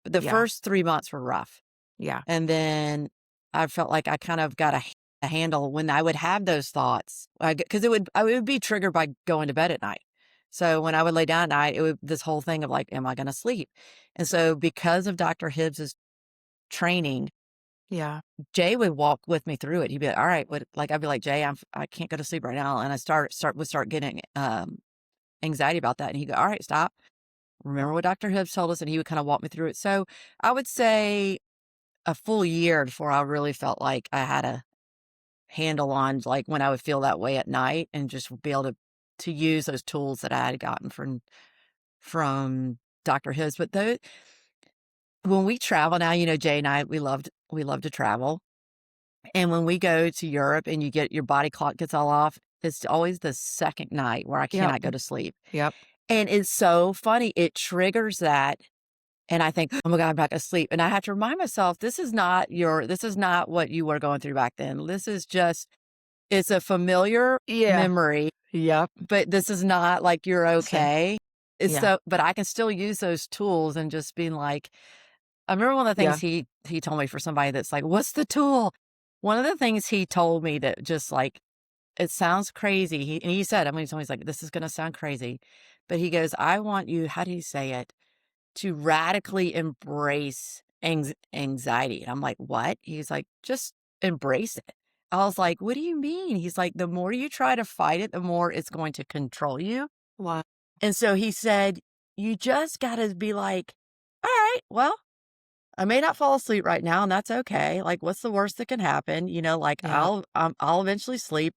But the Yeah. first 3 months were rough. Yeah. And then I felt like I kind of got a handle when I would have those thoughts, because I would be triggered by going to bed at night. So when I would lay down at night, it would this whole thing of like, am I going to sleep? And so because of Dr. Hibbs's training, Yeah. Jay would walk with me through it. He'd be like, all right, what, like, I'd be like, Jay, I can't go to sleep right now. And I would start getting, anxiety about that. And he'd go, all right, stop. Remember what Dr. Hibbs told us. And he would kind of walk me through it. So I would say a full year before I really felt like I had a handle on, like, when I would feel that way at night, and just be able to use those tools that I had gotten from Dr. Hibbs. But when we travel now, Jay and I, we love to travel. And when we go to Europe and your body clock gets all off, it's always the second night where I Yep. cannot go to sleep. Yep. And it's so funny. It triggers that. And I think, oh my God, I'm not gonna sleep. And I have to remind myself, this is not what you were going through back then. It's a familiar Yeah. memory, Yep. but this is not like you're Same. okay. Yeah. But I can still use those tools and just being like, I remember one of the things Yeah. he told me, for somebody that's like, what's the tool? One of the things he told me that just like, it sounds crazy. He said, I mean, he told me, he's like, this is going to sound crazy, but he goes, I want you, how do you say it? To radically embrace anxiety. And I'm like, what? He's like, just embrace it. I was like, what do you mean? He's like, the more you try to fight it, the more it's going to control you. Wow. And so he said, you just got to be like, all right, well, I may not fall asleep right now, and that's okay. Like, what's the worst that can happen? Like, Yeah. I'll eventually sleep,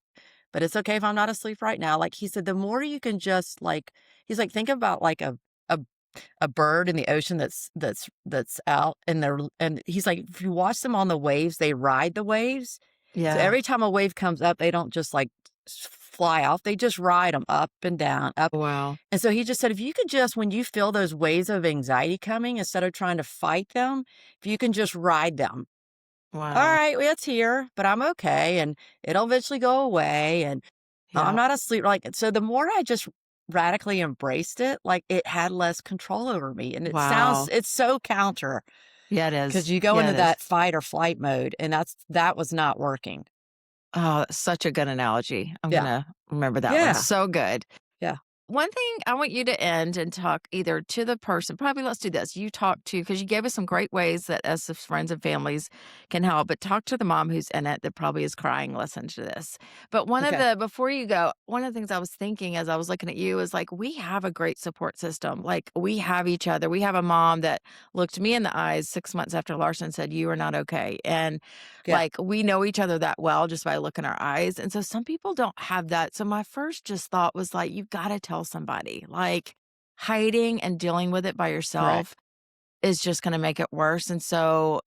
but it's okay if I'm not asleep right now. Like he said, the more you can just like, he's like, think about like a a bird in the ocean that's out, and he's like, if you watch them on the waves, they ride the waves. So Yeah. every time a wave comes up, they don't just like fly off. They just ride them up and down, up. Wow. And so he just said, if you could just, when you feel those waves of anxiety coming, instead of trying to fight them, if you can just ride them. All Wow. right, well, it's here, but I'm okay, and it'll eventually go away, and I'm Yeah. not asleep. Like, so the more I just radically embraced it, like, it had less control over me. And Wow. it's so counter, Yeah, it because is. you go Yeah, into it is. that fight or flight mode, and that was not working. Oh, that's such a good analogy. I'm Yeah. gonna remember that one. Yeah. So good. Yeah. One thing I want you to end and talk either to the person, probably let's do this. You talk to, because you gave us some great ways that us as friends and families can help, but talk to the mom who's in it that probably is crying, listen to this. But Okay. before you go, one of the things I was thinking as I was looking at you is like, we have a great support system. Like we have each other. We have a mom that looked me in the eyes 6 months after Larson said, you are not okay. And Yeah. like we know each other that well just by looking our eyes. And so some people don't have that. So my first just thought was like, you've got to tell somebody. Like hiding and dealing with it by yourself Correct. is just going to make it worse. And so,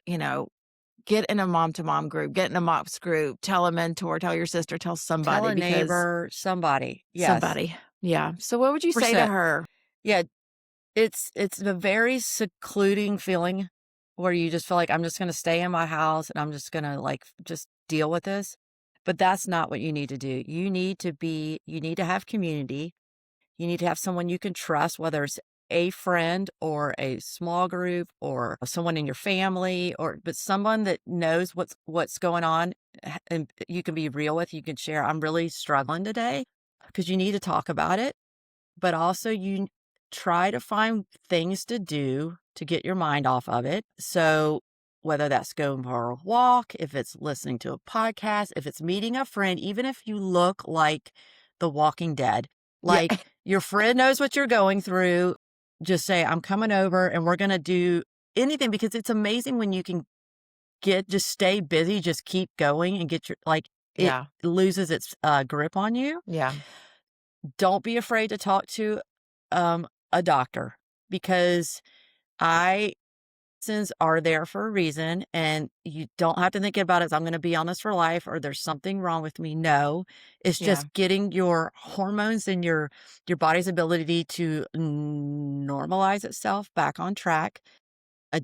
get in a mom to mom group, get in a MOPS group, tell a mentor, tell your sister, tell Tell somebody a because neighbor, somebody. Yes. somebody. Yeah. So what would you say to 100%. her? Yeah. It's a very secluding feeling where you just feel like, I'm just gonna stay in my house and I'm just gonna, like, just deal with this. But that's not what you need to do. You need to have community. You need to have someone you can trust, whether it's a friend or a small group or someone in your family, but someone that knows what's going on, and you can be real with, you can share, I'm really struggling today, because you need to talk about it. But also, you try to find things to do to get your mind off of it. So whether that's going for a walk, if it's listening to a podcast, if it's meeting a friend, even if you look like The Walking Dead, Yeah. like your friend knows what you're going through, just say, I'm coming over and we're going to do anything, because it's amazing when you can just stay busy, just keep going and get it Yeah. loses its grip on you. Yeah. Don't be afraid to talk to a doctor, because I since are there for a reason, and you don't have to think about it as, I'm going to be on this for life, or there's something wrong with me. No, it's Yeah. just getting your hormones and your body's ability to normalize itself back on track.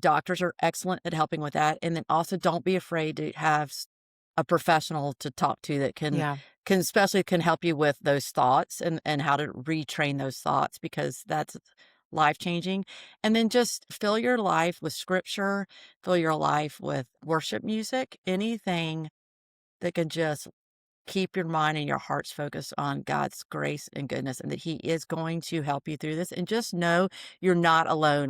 Doctors are excellent at helping with that. And then also, don't be afraid to have a professional to talk to that Yeah. can help you with those thoughts, and how to retrain those thoughts, because that's life-changing, and then just fill your life with scripture, fill your life with worship music, anything that can just keep your mind and your hearts focused on God's grace and goodness and that He is going to help you through this, and just know you're not alone.